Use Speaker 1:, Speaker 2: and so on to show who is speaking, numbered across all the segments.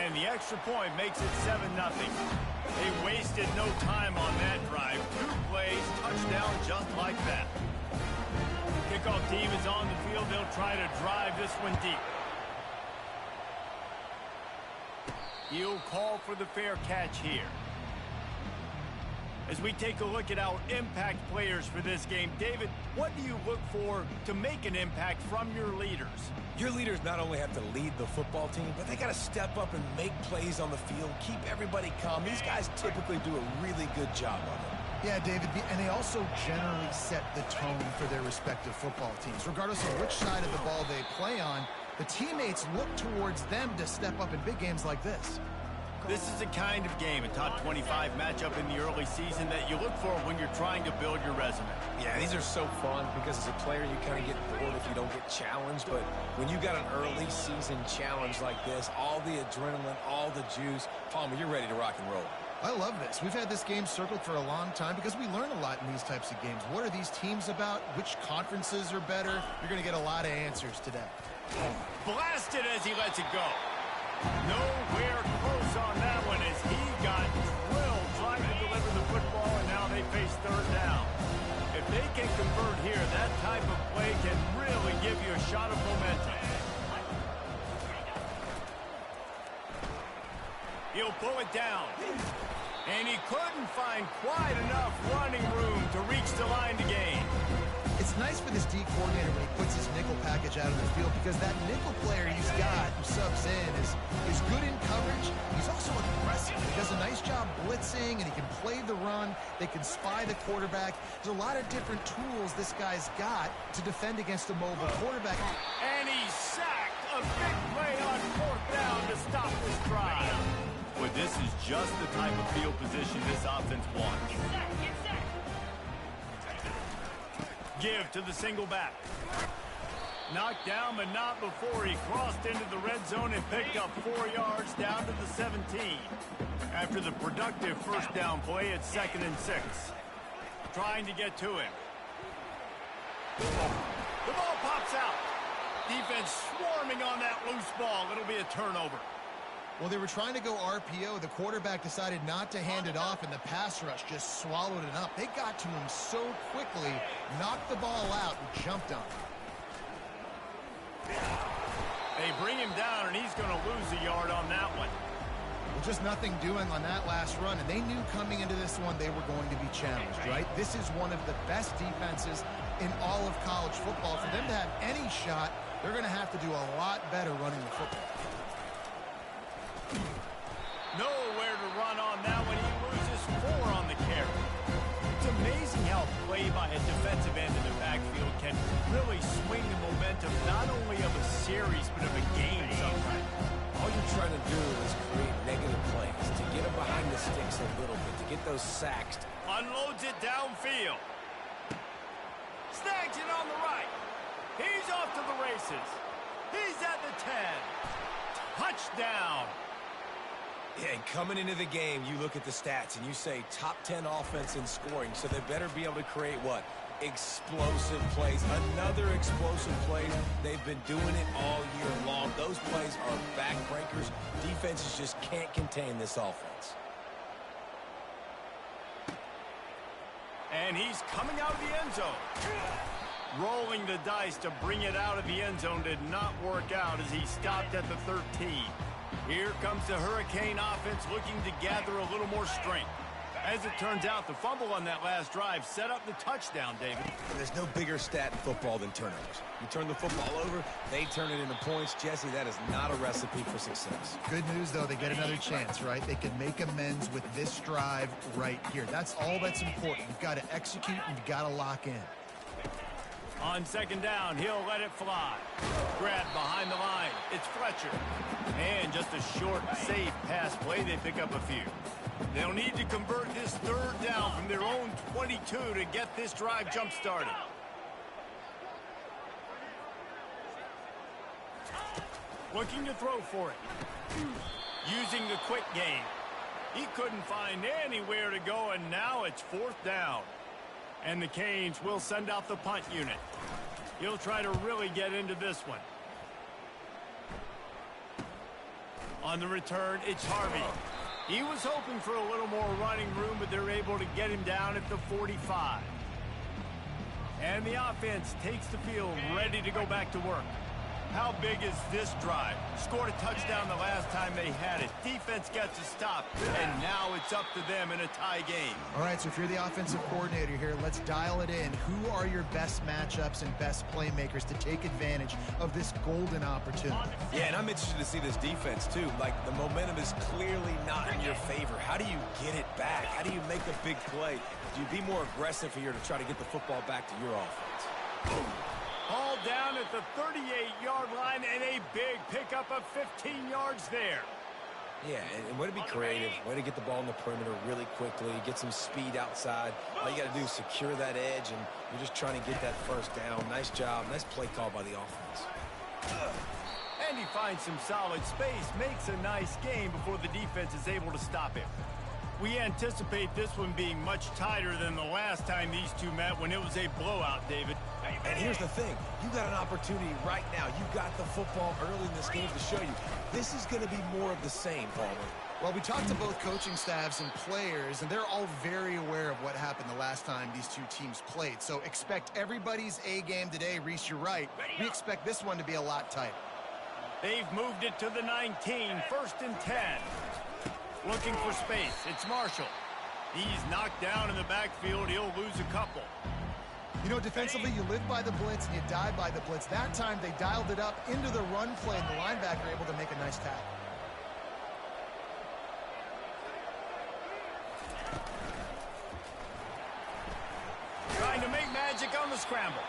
Speaker 1: And the extra point makes it 7-0. They wasted no time on that drive. 2 plays, touchdown just like that. Kickoff team is on the field. They'll try to drive this one deep. He'll call for the fair catch here. As we take a look at our impact players for this game, David, what do you look for to make an impact from your leaders?
Speaker 2: Your leaders not only have to lead the football team, but they got to step up and make plays on the field, keep everybody calm. These guys typically do a really good job of it.
Speaker 3: Yeah, David, and they also generally set the tone for their respective football teams. Regardless of which side of the ball they play on, the teammates look towards them to step up in big games like this.
Speaker 1: This is the kind of game, a top 25 matchup in the early season, that you look for when you're trying to build your resume.
Speaker 2: Yeah, these are so fun because as a player you kind of get bored if you don't get challenged, but when you got an early season challenge like this, all the adrenaline, all the juice, Palmer, you're ready to rock and roll.
Speaker 3: I love this. We've had this game circled for a long time because we learn a lot in these types of games. What are these teams about? Which conferences are better? You're going to get a lot of answers today.
Speaker 1: Blasted as he lets it go. Nowhere close on that one as he got drilled trying to deliver the football, and now they face 3rd down. If they can convert here, that type of play can really give you a shot of momentum. He'll pull it down. And he couldn't find quite enough running room to reach the line to gain.
Speaker 3: It's nice for this D coordinator when he puts his nickel package out on the field because that nickel player he's got who subs in is good in coverage. He's also aggressive. He does a nice job blitzing, and he can play the run. They can spy the quarterback. There's a lot of different tools this guy's got to defend against a mobile quarterback.
Speaker 1: And he's sacked. A big play on 4th down to stop this drive. But this is just the type of field position this offense wants. Give to the single back. Knocked down, but not before he crossed into the red zone and picked up 4 yards down to the 17. After the productive first down play, it's 2nd and 6. Trying to get to him. The ball pops out. Defense swarming on that loose ball. It'll be a turnover.
Speaker 3: Well, they were trying to go RPO. The quarterback decided not to hand it off, and the pass rush just swallowed it up. They got to him so quickly, knocked the ball out, and jumped on him.
Speaker 1: They bring him down, and he's going to lose a yard on that one.
Speaker 3: Well, just nothing doing on that last run, and they knew coming into this one they were going to be challenged, right? This is one of the best defenses in all of college football. For them to have any shot, they're going to have to do a lot better running the football.
Speaker 1: Nowhere to run on that one. He loses 4 on the carry. It's amazing how play by a defensive end in the backfield can really swing the momentum not only of a series but of a game sometimes.
Speaker 2: All you're trying to do is create negative plays, to get them behind the sticks a little bit, to get those sacks.
Speaker 1: Unloads it downfield. Snags it on the right. He's off to the races. He's at the 10. Touchdown.
Speaker 2: Yeah, and coming into the game, you look at the stats and you say top 10 offense in scoring, so they better be able to create what? Explosive plays. Another explosive play. They've been doing it all year long. Those plays are backbreakers. Defenses just can't contain this offense.
Speaker 1: And he's coming out of the end zone. Rolling the dice to bring it out of the end zone did not work out as he stopped at the 13. Here comes the Hurricane offense looking to gather a little more strength. As it turns out, the fumble on that last drive set up the touchdown, David.
Speaker 2: There's no bigger stat in football than turnovers. You turn the football over, they turn it into points. Jesse, that is not a recipe for success.
Speaker 3: Good news, though, they get another chance, right? They can make amends with this drive right here. That's all that's important. You've got to execute and you've got to lock in.
Speaker 1: On 2nd down, he'll let it fly. Grabbed behind the line. It's Fletcher. And just a short, safe pass play. They pick up a few. They'll need to convert this 3rd down from their own 22 to get this drive jump-started. Looking to throw for it. Using the quick game. He couldn't find anywhere to go, and now it's 4th down. And the Canes will send out the punt unit. He'll try to really get into this one. On the return, it's Harvey. He was hoping for a little more running room, but they're able to get him down at the 45. And the offense takes the field, ready to go back to work. How big is this drive? Scored a touchdown the last time they had it. Defense gets a stop, and now it's up to them in a tie game.
Speaker 3: All right, so if you're the offensive coordinator here, let's dial it in. Who are your best matchups and best playmakers to take advantage of this golden opportunity?
Speaker 2: Yeah, and I'm interested to see this defense, too. Like, the momentum is clearly not in your favor. How do you get it back? How do you make a big play? Do you be more aggressive here to try to get the football back to your offense?
Speaker 1: Hauled down at the 38-yard line, and a big pickup of 15 yards there.
Speaker 2: Yeah, and way to be creative, way to get the ball in the perimeter really quickly, get some speed outside. All you got to do is secure that edge, and you're just trying to get that first down. Nice job. Nice play call by the offense.
Speaker 1: And he finds some solid space, makes a nice game before the defense is able to stop him. We anticipate this one being much tighter than the last time these two met when it was a blowout, David.
Speaker 2: And here's the thing. You got an opportunity right now. You got the football early in this game to show you. This is going to be more of the same, Palmer.
Speaker 3: Well, we talked to both coaching staffs and players, and they're all very aware of what happened the last time these two teams played. So expect everybody's A game today. Reese, you're right. We expect this one to be a lot tighter.
Speaker 1: They've moved it to the 19, 1st and 10. Looking for space. It's Marshall. He's knocked down in the backfield. He'll lose a couple.
Speaker 3: You know, defensively, you live by the blitz and you die by the blitz. That time, they dialed it up into the run play, and the linebacker able to make a nice tackle.
Speaker 1: Trying to make magic on the scramble.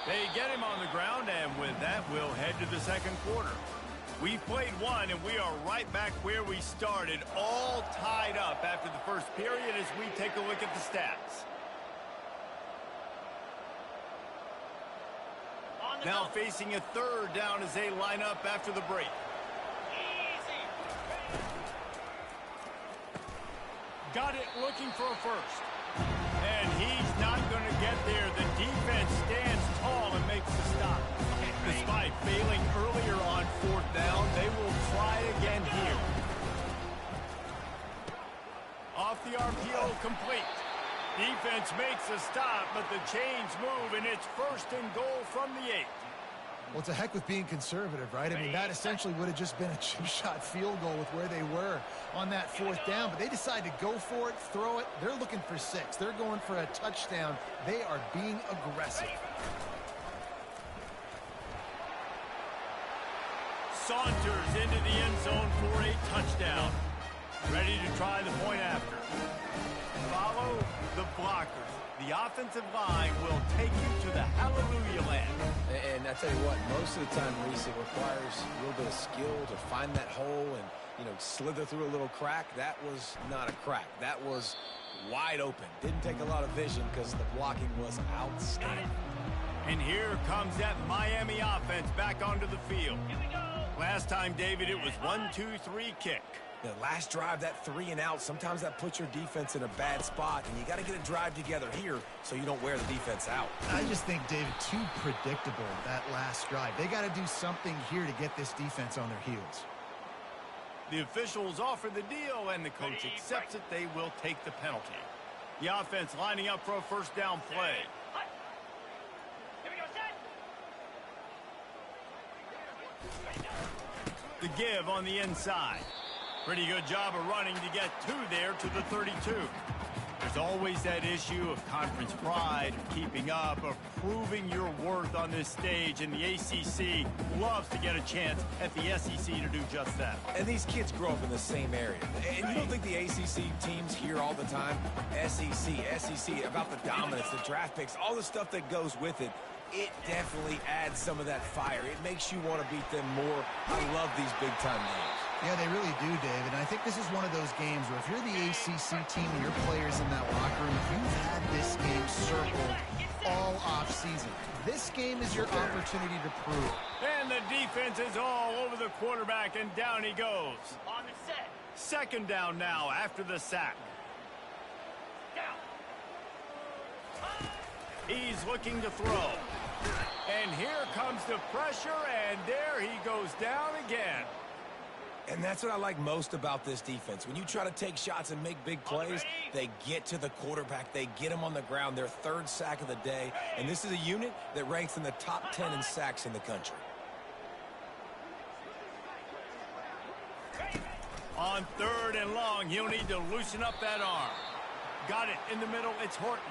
Speaker 1: They get him on the ground, and with that, we'll head to the second quarter. We've played one, and we are right back where we started, all tied up after the first period as we take a look at the stats. Now facing a third down as they line up after the break. Got it looking for a first. And he's not going to get there. The defense stands tall and makes the stop. Despite failing earlier on 4th down, they will try again here. Off the RPO, complete. Defense makes a stop, but the chains move, and it's 1st and goal from the 8.
Speaker 3: Well, it's a heck with being conservative, right? I mean, that essentially would have just been a chip-shot field goal with where they were on that 4th down, but they decide to go for it, throw it. They're looking for 6. They're going for a touchdown. They are being aggressive.
Speaker 1: Saunters into the end zone for a touchdown. Ready to try the point after. Follow the blockers. The offensive line will take you to the hallelujah land.
Speaker 2: And I tell you what, most of the time, Reese, it requires a little bit of skill to find that hole and, you know, slither through a little crack. That was not a crack. That was wide open. Didn't take a lot of vision because the blocking was outstanding.
Speaker 1: And here comes that Miami offense back onto the field. Last time, David, it was 1-2-3 kick.
Speaker 2: The last drive, that 3 and out, sometimes that puts your defense in a bad spot, and you got to get a drive together here so you don't wear the defense out.
Speaker 3: I just think, David, too predictable, that last drive. They got to do something here to get this defense on their heels.
Speaker 1: The officials offer the deal, and the coach accepts it. They will take the penalty. The offense lining up for a 1st down play. The give on the inside. Pretty good job of running to get 2 there to the 32. There's always that issue of conference pride, of keeping up, of proving your worth on this stage, and the ACC loves to get a chance at the SEC to do just that.
Speaker 2: And these kids grow up in the same area. And you don't think the ACC teams hear all the time, SEC, about the dominance, the draft picks, all the stuff that goes with it. It definitely adds some of that fire. It makes you want to beat them more. I love these big-time games.
Speaker 3: Yeah, they really do, David. And I think this is one of those games where if you're the ACC team and your players in that locker room, you've had this game circled all offseason. This game is your opportunity to prove.
Speaker 1: And the defense is all over the quarterback, and down he goes.
Speaker 4: On the set.
Speaker 1: 2nd down now after the sack.
Speaker 4: Down.
Speaker 1: He's looking to throw. And here comes the pressure, and there he goes down again.
Speaker 2: And that's what I like most about this defense. When you try to take shots and make big plays, they get to the quarterback. They get him on the ground, their third sack of the day. And this is a unit that ranks in the top 10 in sacks in the country.
Speaker 1: On 3rd and long, he'll need to loosen up that arm. Got it in the middle. It's Horton.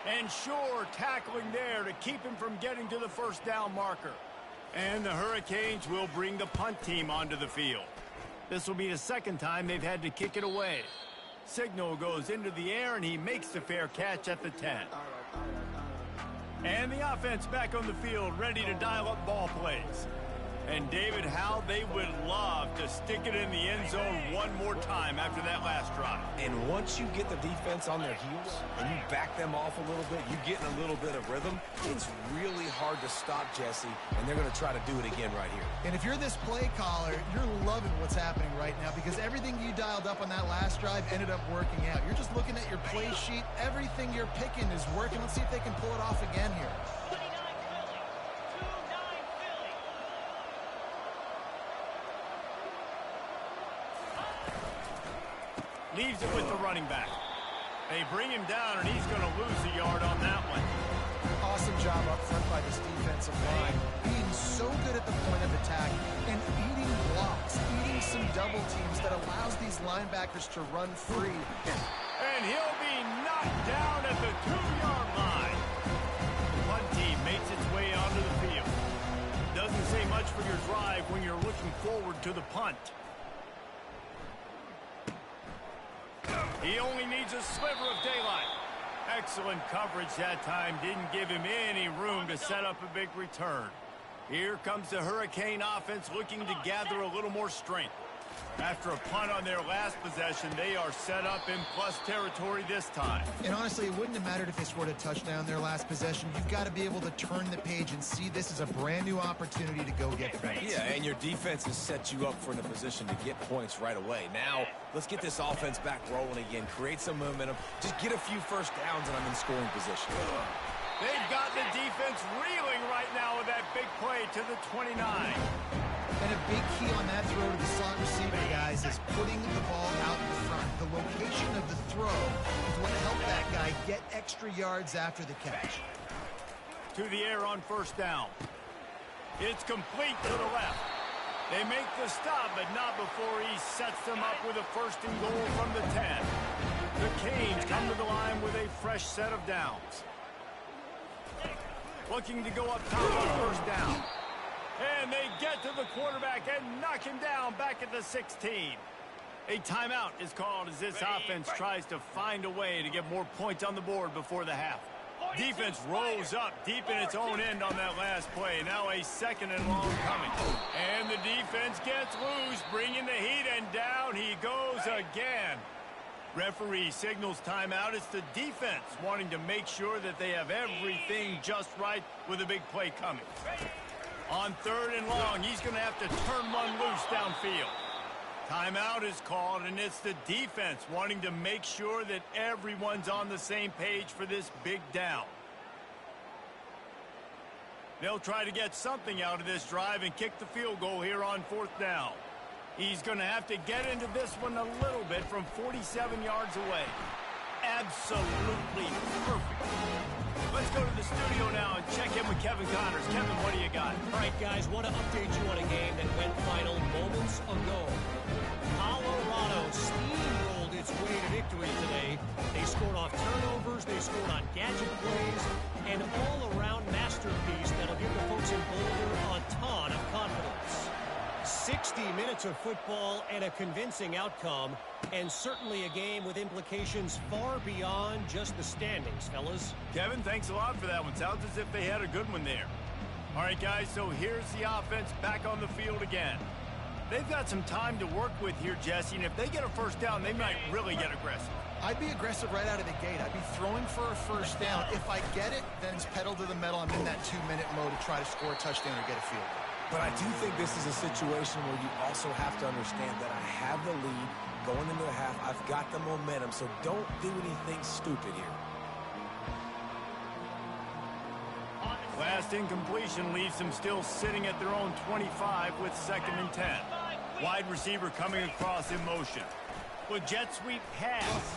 Speaker 1: And sure, tackling there to keep him from getting to the first down marker. And the Hurricanes will bring the punt team onto the field. This will be the second time they've had to kick it away. Signal goes into the air, and he makes the fair catch at the 10. And the offense back on the field, ready to dial up ball plays. And David, how they would love to stick it in the end zone one more time after that last drive.
Speaker 2: And once you get the defense on their heels and you back them off a little bit, you get in a little bit of rhythm, it's really hard to stop, Jesse, and they're going to try to do it again right here.
Speaker 3: And if you're this play caller, you're loving what's happening right now because everything you dialed up on that last drive ended up working out. You're just looking at your play sheet. Everything you're picking is working. Let's see if they can pull it off again here.
Speaker 1: Leaves it with the running back. They bring him down, and he's going to lose a yard on that one.
Speaker 3: Awesome job up front by this defensive line. Being so good at the point of attack and eating blocks, eating some double teams that allows these linebackers to run free.
Speaker 1: And he'll be knocked down at the 2-yard line. The punt team makes its way onto the field. Doesn't say much for your drive when you're looking forward to the punt. He only needs a sliver of daylight. Excellent coverage that time. Didn't give him any room to set up a big return. Here comes the Hurricane offense looking to gather a little more strength. After a punt on their last possession, they are set up in plus territory this time.
Speaker 3: And honestly, it wouldn't have mattered if they scored a touchdown their last possession. You've got to be able to turn the page and see this as a brand new opportunity to go get points.
Speaker 2: Yeah, and your defense has set you up for the position to get points right away. Now, let's get this offense back rolling again. Create some momentum. Just get a few first downs, and I'm in scoring position.
Speaker 1: They've got the defense reeling right now with that big play to the 29.
Speaker 3: And a big key on that throw to the slot receiver, guys, is putting the ball out in front. The location of the throw is what helped that guy get extra yards after the catch.
Speaker 1: To the air on first down. It's complete to the left. They make the stop, but not before he sets them up with a first and goal from the 10. The Canes come to the line with a fresh set of downs. Looking to go up top on first down. And they get to the quarterback and knock him down back at the 16. A timeout is called as this offense tries to find a way to get more points on the board before the half. Defense rolls up deep in its own end on that last play. Now a second and long coming. And the defense gets loose, bringing the heat, and down he goes again. Referee signals timeout. It's the defense wanting to make sure that they have everything just right with a big play coming. On third and long, he's going to have to turn one loose downfield. Timeout is called, and it's the defense wanting to make sure that everyone's on the same page for this big down. They'll try to get something out of this drive and kick the field goal here on fourth down. He's going to have to get into this one a little bit from 47 yards away. Absolutely perfect. Let's go to the studio now and check in with Kevin Connors. Kevin, what do you got?
Speaker 5: All right, guys, want to update you on a game that went final moments ago. Colorado steamrolled its way to victory today. They scored off turnovers, they scored on gadget plays, an all-around masterpiece that'll give the folks in Boulder a ton of confidence. 60 minutes of football and a convincing outcome, and certainly a game with implications far beyond just the standings, fellas.
Speaker 1: Kevin, thanks a lot for that one. Sounds as if they had a good one there. All right, guys, so here's the offense back on the field again. They've got some time to work with here, Jesse, and if they get a first down, they might really get aggressive.
Speaker 3: I'd be aggressive right out of the gate. I'd be throwing for a first down. If I get it, then it's pedal to the metal. I'm in that 2-minute mode to try to score a touchdown or get a field goal.
Speaker 2: But I do think this is a situation where you also have to understand that I have the lead going into the half. I've got the momentum, so don't do anything stupid here.
Speaker 1: Last incompletion leaves them still sitting at their own 25 with 2nd and 10. Wide receiver coming across in motion. With jet sweep pass.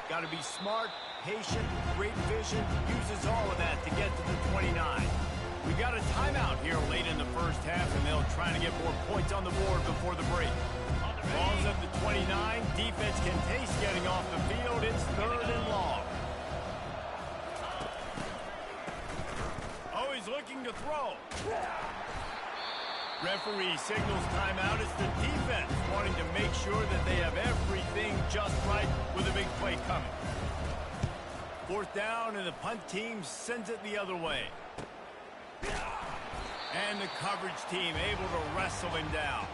Speaker 1: Got to be smart, patient, great vision. Uses all of that to get to the 29. We've got a timeout here late in the first half, and they'll try to get more points on the board before the break. Ball's at the 29. Defense can taste getting off the field. It's 3rd and long. Oh, he's looking to throw. Referee signals timeout. It's the defense wanting to make sure that they have everything just right with a big play coming. 4th down, and the punt team sends it the other way. And the coverage team able to wrestle him down.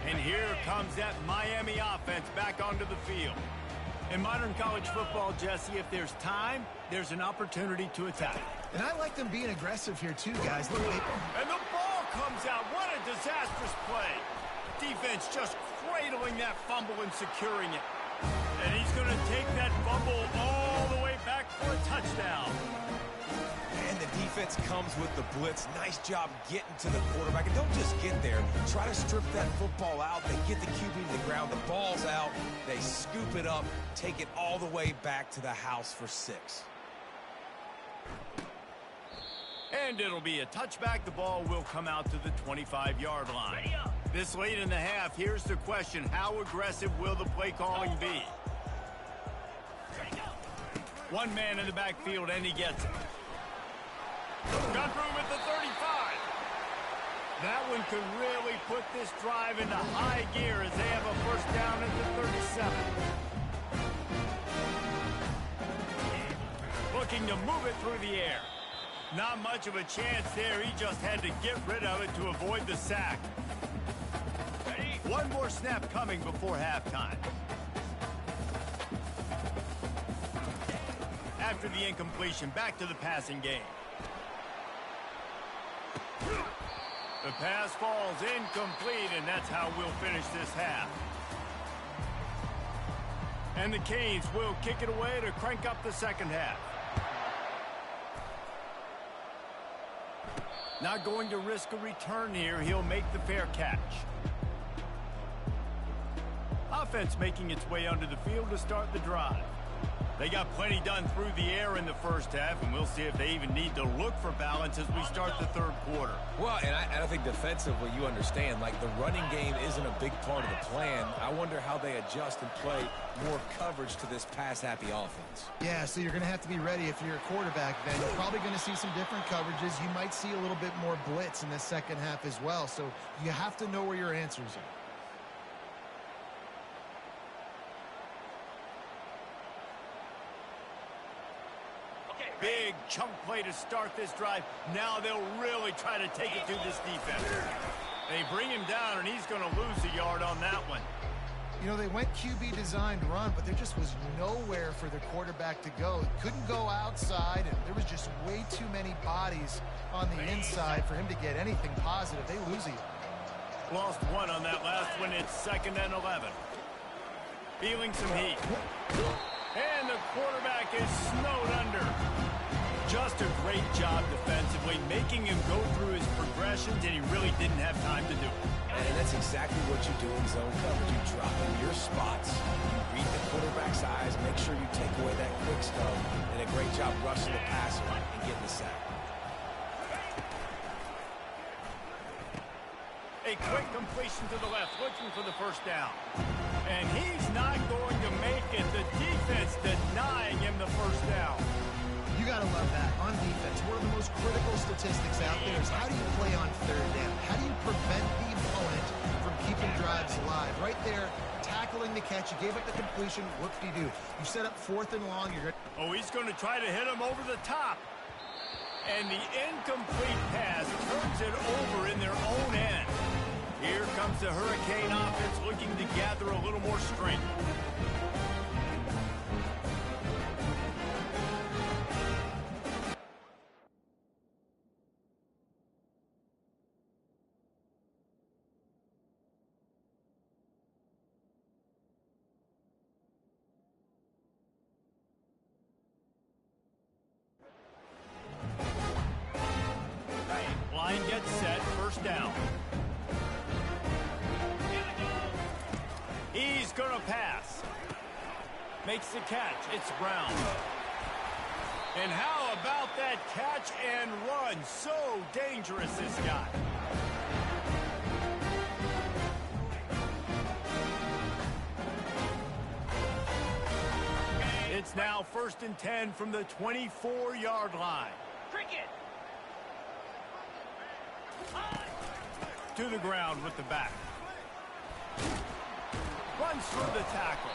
Speaker 1: And here comes that Miami offense back onto the field. In modern college football, Jesse, if there's time, there's an opportunity to attack.
Speaker 3: And I like them being aggressive here too, guys. Look,
Speaker 1: And the ball comes out. What a disastrous play. Defense just cradling that fumble and securing it. And he's going to take that fumble all the way back for a touchdown.
Speaker 2: And the defense comes with the blitz. Nice job getting to the quarterback. And don't just get there. Try to strip that football out. They get the QB to the ground. The ball's out. They scoop it up, take it all the way back to the house for 6.
Speaker 1: And it'll be a touchback. The ball will come out to the 25-yard line. This late in the half, here's the question. How aggressive will the play calling be? One man in the backfield, and he gets it. Got room at the 35. That one could really put this drive into high gear as they have a 1st down at the 37. Looking to move it through the air. Not much of a chance there. He just had to get rid of it to avoid the sack. One more snap coming before halftime. After the incompletion, back to the passing game. The pass falls incomplete, and that's how we'll finish this half. And the Canes will kick it away to crank up the second half. Not going to risk a return here. He'll make the fair catch. Offense making its way onto the field to start the drive. They got plenty done through the air in the first half, and we'll see if they even need to look for balance as we start the 3rd quarter.
Speaker 2: Well, and I think defensively, you understand, like the running game isn't a big part of the plan. I wonder how they adjust and play more coverage to this pass-happy offense.
Speaker 3: yeah, so you're going to have to be ready if you're a quarterback. Then you're probably going to see some different coverages. You might see a little bit more blitz in the second half as well. So you have to know where your answers are.
Speaker 1: Big chunk play to start this drive. Now they'll really try to take it to this defense. They bring him down, and he's going to lose a yard on that one.
Speaker 3: You know, they went QB designed run, but there just was nowhere for the quarterback to go. He couldn't go outside, and there was just way too many bodies on the inside for him to get anything positive. They lose a yard.
Speaker 1: Lost one on that last one. It's 2nd and 11. Feeling some heat. And the quarterback is snowed under. Just a great job defensively, making him go through his progressions, and he really didn't have time to do it.
Speaker 2: And that's exactly what you do in zone coverage. You drop in your spots, you read the quarterback's eyes, make sure you take away that quick stuff, and a great job rushing the passer and getting the sack.
Speaker 1: A quick completion to the left, looking for the 1st down. And he's not going to make it. The defense denying him the 1st down.
Speaker 3: You got to love that. On defense, one of the most critical statistics out there is how do you play on 3rd down? How do you prevent the opponent from keeping drives alive? Right there, tackling the catch. You gave up the completion. Whoop-de-doo. You set up 4th and long.
Speaker 1: Oh, he's going to try to hit him over the top. And the incomplete pass turns it over in their own end. Here comes the Hurricane offense looking to gather a little more strength. Line gets set, 1st down. Makes the catch. It's Brown. And how about that catch and run? So dangerous, this guy. It's now 1st and 10 from the 24-yard line.
Speaker 4: Cricket.
Speaker 1: To the ground with the back. Runs through the tackle.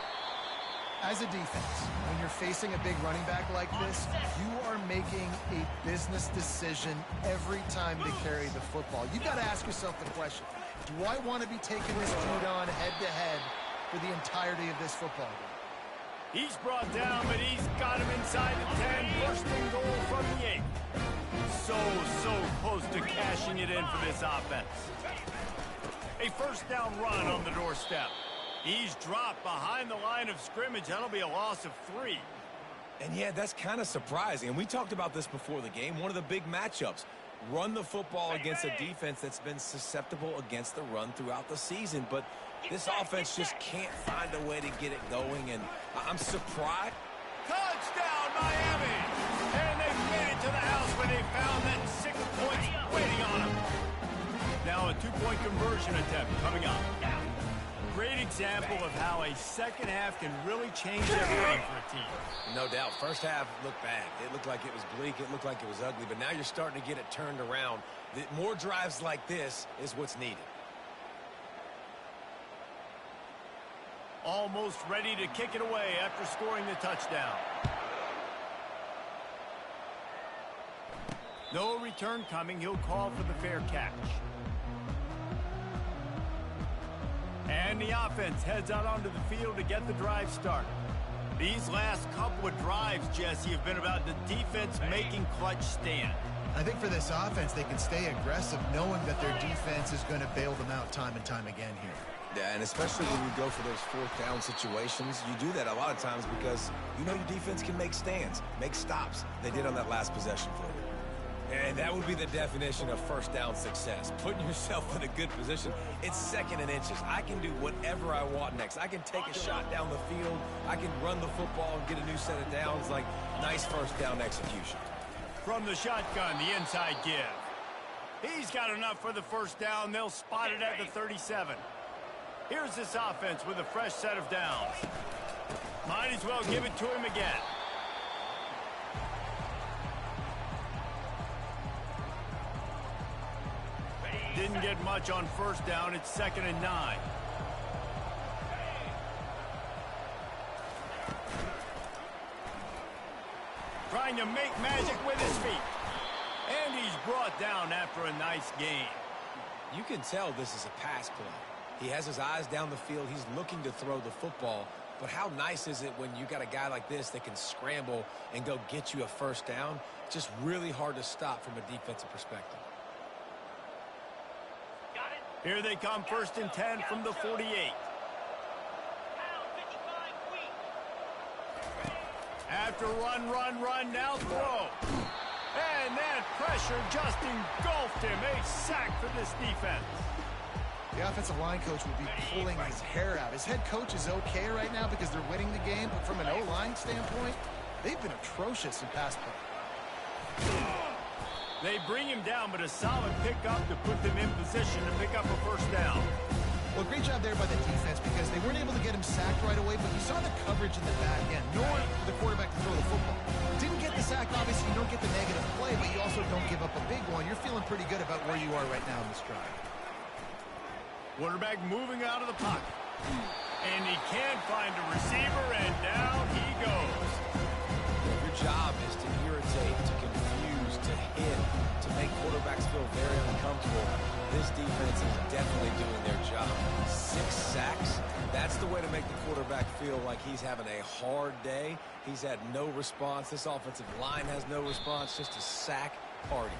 Speaker 3: As a defense, when you're facing a big running back like this, you are making a business decision every time they carry the football. You've got to ask yourself the question, do I want to be taking this dude on head-to-head for the entirety of this football game?
Speaker 1: He's brought down, but he's got him inside the 10. First and goal from the 8. So close to cashing it in for this offense. A first down run on the doorstep. He's dropped behind the line of scrimmage. That'll be a loss of 3.
Speaker 2: And yeah, that's kind of surprising. And we talked about this before the game. One of the big matchups. Run the football against a defense that's been susceptible against the run throughout the season. But this offense just can't find a way to get it going. And I'm surprised.
Speaker 1: Touchdown, Miami! And they made it to the house when they found that 6 points waiting on them. Now a 2-point conversion attempt coming up. Great example of how a second half can really change everything for a team.
Speaker 2: No doubt. First half looked bad. It looked like it was bleak. It looked like it was ugly. But now you're starting to get it turned around. More drives like this is what's needed.
Speaker 1: Almost ready to kick it away after scoring the touchdown. No return coming. He'll call for the fair catch. And the offense heads out onto the field to get the drive started. These last couple of drives, Jesse, have been about the defense making clutch stand.
Speaker 3: I think for this offense, they can stay aggressive knowing that their defense is going to bail them out time and time again here.
Speaker 2: Yeah, and especially when you go for those 4th down situations, you do that a lot of times because you know your defense can make stands, make stops. They did on that last possession for you. And that would be the definition of first down success. Putting yourself in a good position. It's 2nd and inches. I can do whatever I want next. I can take a shot down the field. I can run the football and get a new set of downs. Like, nice first down execution.
Speaker 1: From the shotgun, the inside give. He's got enough for the first down. They'll spot it at the 37. Here's this offense with a fresh set of downs. Might as well give it to him again. Didn't get much on first down. It's 2nd and 9. Trying to make magic with his feet. And he's brought down after a nice gain.
Speaker 2: You can tell this is a pass play. He has his eyes down the field. He's looking to throw the football. But how nice is it when you got a guy like this that can scramble and go get you a first down? Just really hard to stop from a defensive perspective.
Speaker 1: Here they come, 1st and 10 from the 48. After run, now throw. And that pressure just engulfed him. A sack for this defense.
Speaker 3: The offensive line coach will be pulling his hair out. His head coach is okay right now because they're winning the game, but from an O-line standpoint, they've been atrocious in pass play.
Speaker 1: They bring him down, but a solid pickup to put them in position to pick up a first down.
Speaker 3: Well, great job there by the defense because they weren't able to get him sacked right away, but you saw the coverage in the back end. Nowhere for the quarterback to throw the football. Didn't get the sack, obviously you don't get the negative play, but you also don't give up a big one. You're feeling pretty good about where you are right now in this drive.
Speaker 1: Quarterback moving out of the pocket. And he can't find a receiver, and down he goes.
Speaker 2: Your job is to irritate, to confuse, to hit, to make quarterbacks feel very uncomfortable. This defense is definitely doing their job. 6 sacks, that's the way to make the quarterback feel like he's having a hard day. He's had no response. This offensive line has no response, just a sack party.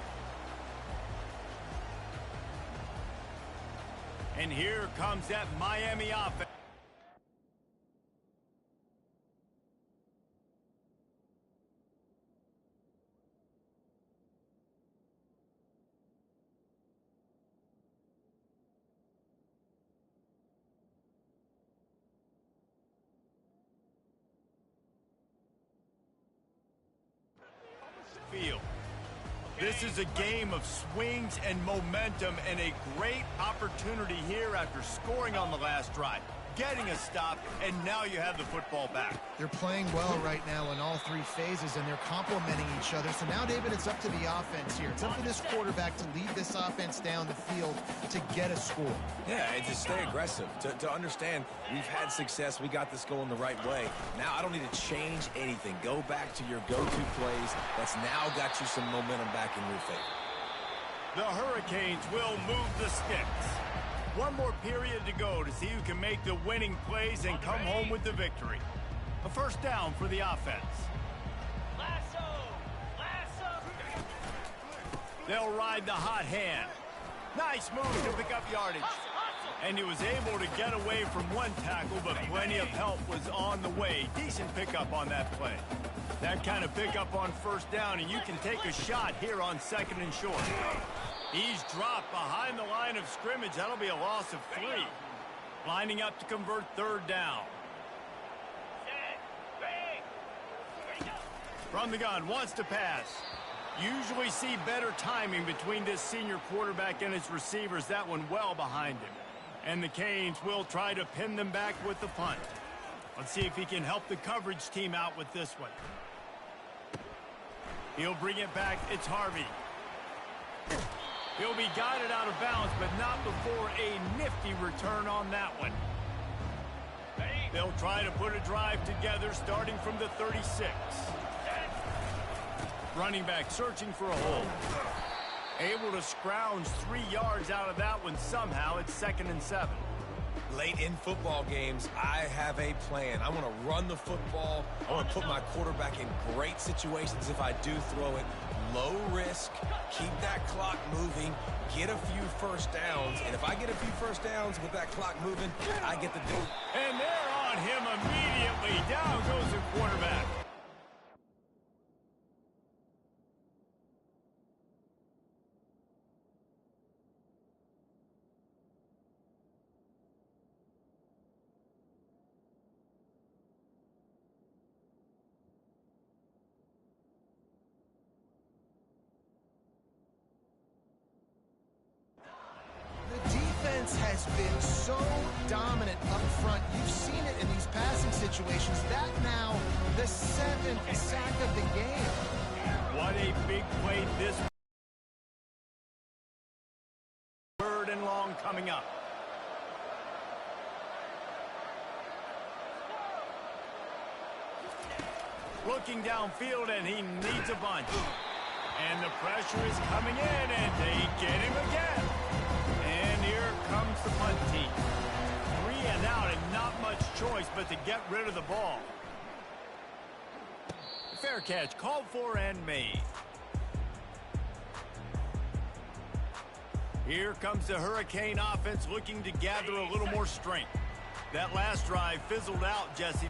Speaker 1: And here comes that Miami offense. This is a game of swings and momentum, and a great opportunity here after scoring on the last drive, getting a stop, and now you have the football back.
Speaker 3: They're playing well right now in all three phases, and they're complementing each other. So now, David, it's up to the offense here. It's up to this quarterback to lead this offense down the field to get a score.
Speaker 2: Yeah, and to stay aggressive, to understand we've had success, we got this going the right way. Now I don't need to change anything. Go back to your go-to plays. That's now got you some momentum back in your favor.
Speaker 1: The Hurricanes will move the sticks. One more period to go to see who can make the winning plays and come home with the victory. A first down for the offense.
Speaker 4: Lasso! Lasso!
Speaker 1: They'll ride the hot hand. Nice move to pick up yardage. And he was able to get away from one tackle, but plenty of help was on the way. Decent pickup on that play. That kind of pickup on first down, and you can take a shot here on 2nd and short. He's dropped behind the line of scrimmage. That'll be a loss of 3. Lining up to convert 3rd down. From the gun, wants to pass. Usually see better timing between this senior quarterback and his receivers. That one well behind him. And the Canes will try to pin them back with the punt. Let's see if he can help the coverage team out with this one. He'll bring it back. It's Harvey. He'll be guided out of bounds, but not before a nifty return on that one. They'll try to put a drive together starting from the 36. Running back searching for a hole. Able to scrounge 3 yards out of that one somehow. It's 2nd and 7.
Speaker 2: Late in football games, I have a plan. I want to run the football. I want to put my quarterback in great situations if I do throw it. Low risk, keep that clock moving, get a few first downs. And if I get a few first downs with that clock moving, I get the do.
Speaker 1: And they're on him immediately. Down goes the quarterback.
Speaker 3: Has been so dominant up front. You've seen it in these passing situations. That now the 7th sack of the game.
Speaker 1: What a big play this. 3rd and long coming up. Looking downfield, and he needs a bunch. And the pressure is coming in, and they get him again. And here comes the punt team. 3 and out, and not much choice but to get rid of the ball. Fair catch, called for and made. Here comes the Hurricane offense looking to gather a little more strength. That last drive fizzled out, Jesse.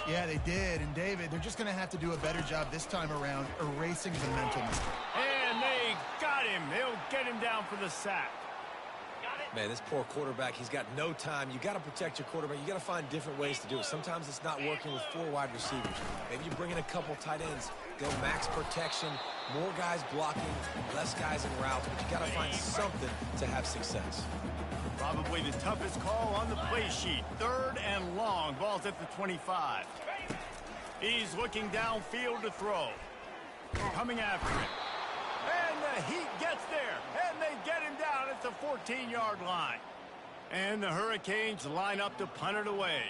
Speaker 3: Yeah, they did. And, David, they're just going to have to do a better job this time around erasing the mental mistake.
Speaker 1: And they got him. They'll get him down for the sack.
Speaker 2: Man, this poor quarterback, he's got no time. You got to protect your quarterback. You got to find different ways to do it. Sometimes it's not working with 4 wide receivers. Maybe you bring in a couple tight ends. Go max protection, more guys blocking, less guys in routes. But you got to find something to have success.
Speaker 1: Probably the toughest call on the play sheet. 3rd and long. Ball's at the 25. He's looking downfield to throw. Coming after it. And the Heat gets there. And they get him down at the 14-yard line. And the Hurricanes line up to punt it away.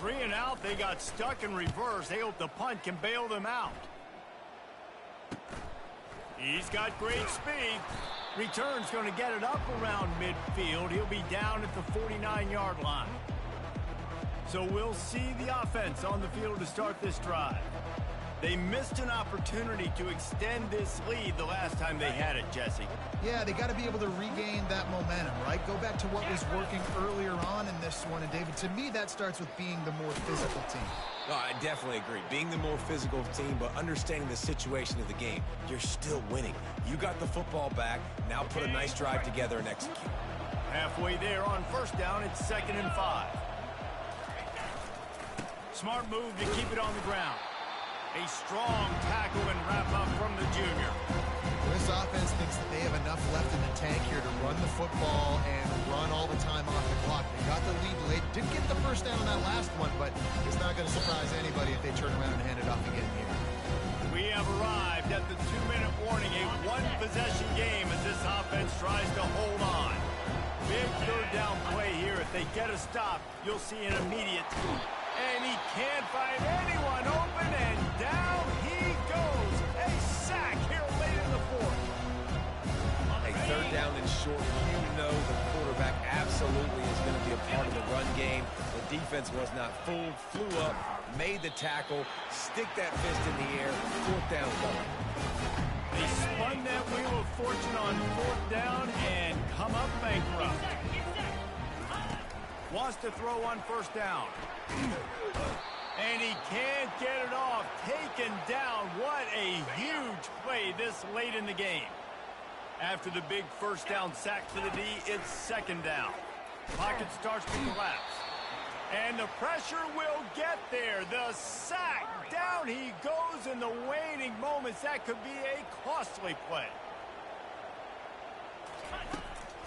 Speaker 1: 3 and out. They got stuck in reverse. They hope the punt can bail them out. He's got great speed. Return's going to get it up around midfield. He'll be down at the 49-yard line. So we'll see the offense on the field to start this drive. They missed an opportunity to extend this lead the last time they had it, Jesse.
Speaker 3: Yeah, they got to be able to regain that momentum, right? Go back to what was working earlier on in this one. And, David, to me, that starts with being the more physical team.
Speaker 2: No, I definitely agree. Being the more physical team, but understanding the situation of the game. You're still winning. You got the football back. Now put a nice drive together and execute.
Speaker 1: Halfway there on first down, it's 2nd and 5. Smart move to keep it on the ground. A strong tackle and wrap up from the junior.
Speaker 3: This offense thinks that they have enough left in the tank here to run the football and run all the time off the clock. They got the lead late. Didn't get the first down on that last one, but it's not going to surprise anybody if they turn around and hand it off again here.
Speaker 1: We have arrived at the 2-minute warning, a one-possession game as this offense tries to hold on. Big third down play here. If they get a stop, you'll see an immediate scoop. And he can't find anyone open, and down he goes. A sack here late in the 4th.
Speaker 2: A third down and short, you know the quarterback absolutely is going to be a part of the run game. The defense was not fooled, flew up, made the tackle, stick that fist in the air, 4th down ball.
Speaker 1: They spun that wheel of fortune on 4th down and come up bankrupt. Wants to throw on first down. And he can't get it off. Taken down. What a huge play this late in the game. After the big first down sack for the D, it's 2nd down. Pocket starts to collapse. And the pressure will get there. The sack. Down he goes in the waning moments. That could be a costly play.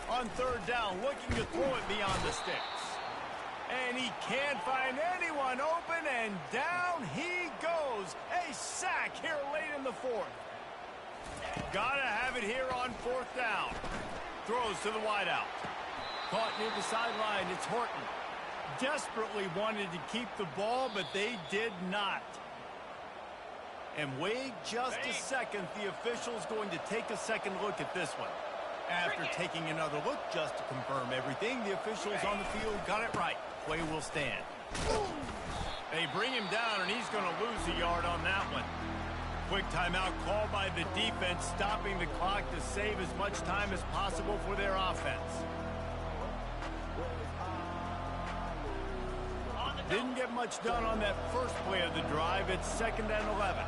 Speaker 1: On 3rd down, looking to throw it beyond the sticks. And he can't find anyone open, and down he goes. A sack here late in the 4th. Gotta have it here on 4th down. Throws to the wideout. Caught near the sideline, it's Horton. Desperately wanted to keep the ball, but they did not. And wait just a second, the official's going to take a second look at this one. After taking another look just to confirm everything, the officials on the field got it right. Play will stand. They bring him down, and he's going to lose a yard on that one. Quick timeout called by the defense, stopping the clock to save as much time as possible for their offense. Didn't get much done on that first play of the drive. It's 2nd and 11.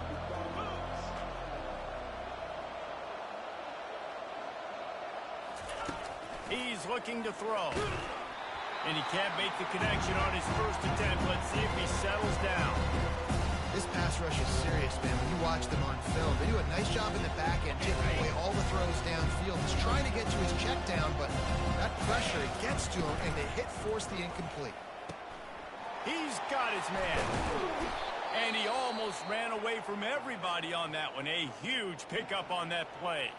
Speaker 1: He's looking to throw. And he can't make the connection on his first attempt. Let's see if he settles down.
Speaker 3: This pass rush is serious, man. When you watch them on film, they do a nice job in the back end, taking away all the throws downfield. He's trying to get to his check down, but that pressure gets to him, and the hit forced the incomplete.
Speaker 1: He's got his man. And he almost ran away from everybody on that one. A huge pickup on that play.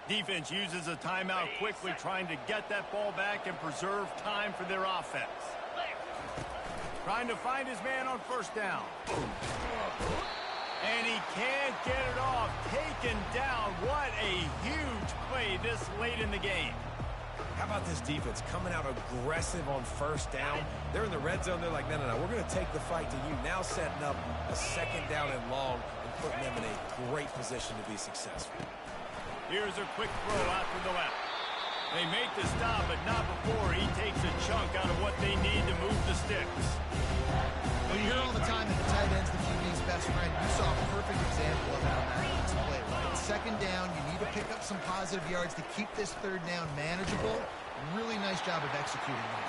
Speaker 1: Defense uses a timeout quickly, trying to get that ball back and preserve time for their offense. Trying to find his man on first down. And he can't get it off. Taken down. What a huge play this late in the game.
Speaker 2: How about this defense coming out aggressive on first down? They're in the red zone. They're like, no, we're going to take the fight to you. Now setting up a 2nd down and long and putting them in a great position to be successful.
Speaker 1: Here's a quick throw out to the left. They make the stop, but not before he takes a chunk out of what they need to move the sticks.
Speaker 3: Well, you hear all the time that the tight end's the QB's best friend. You saw a perfect example of how that needs to play, right? 2nd down, you need to pick up some positive yards to keep this 3rd down manageable. Really nice job of executing that.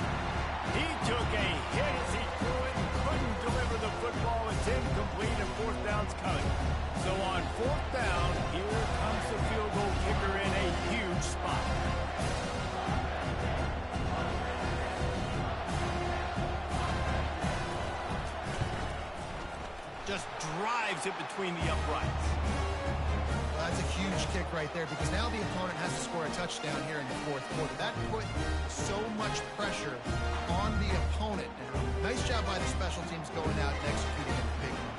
Speaker 1: He took a hit as he threw it and couldn't deliver the football. It's incomplete, and 4th down's coming. So on 4th down, here comes the field goal kicker in a huge spot. Just drives it between the uprights.
Speaker 3: Well, that's a huge kick right there, because now the opponent has to score a touchdown here in the 4th quarter. That put so much pressure on the opponent. And nice job by the special teams going out and executing in the big one.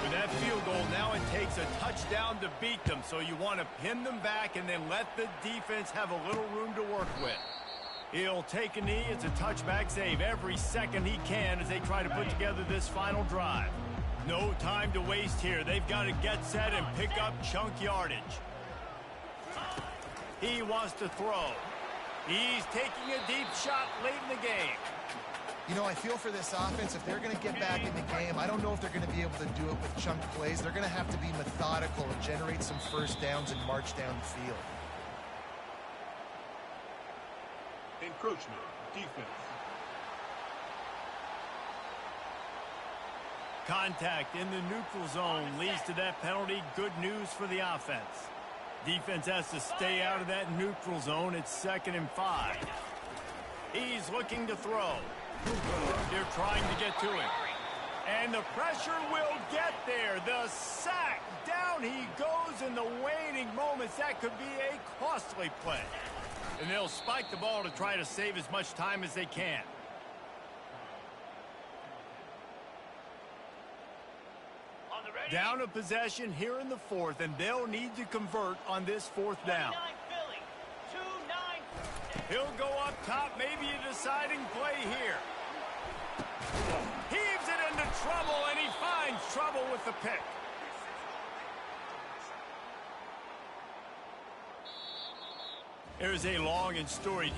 Speaker 1: With that field goal, now it takes a touchdown to beat them, so you want to pin them back and then let the defense have a little room to work with. He'll take a knee. It's a touchback save every second he can as they try to put together this final drive. No time to waste here. They've got to get set and pick up chunk yardage. He wants to throw. He's taking a deep shot late in the game.
Speaker 3: You know, I feel for this offense, if they're going to get back in the game, I don't know if they're going to be able to do it with chunk plays. They're going to have to be methodical and generate some first downs and march down the field.
Speaker 6: Encroachment, defense.
Speaker 1: Contact in the neutral zone leads to that penalty. Good news for the offense. Defense has to stay out of that neutral zone. It's 2nd and 5. He's looking to throw. They're trying to get to him. And the pressure will get there. The sack. Down he goes in the waning moments. That could be a costly play. And they'll spike the ball to try to save as much time as they can. Down a possession here in the 4th, and they'll need to convert on this 4th down. He'll go up top, maybe a deciding play here. Heaves it into trouble, and he finds trouble with the pick. There's a long and storied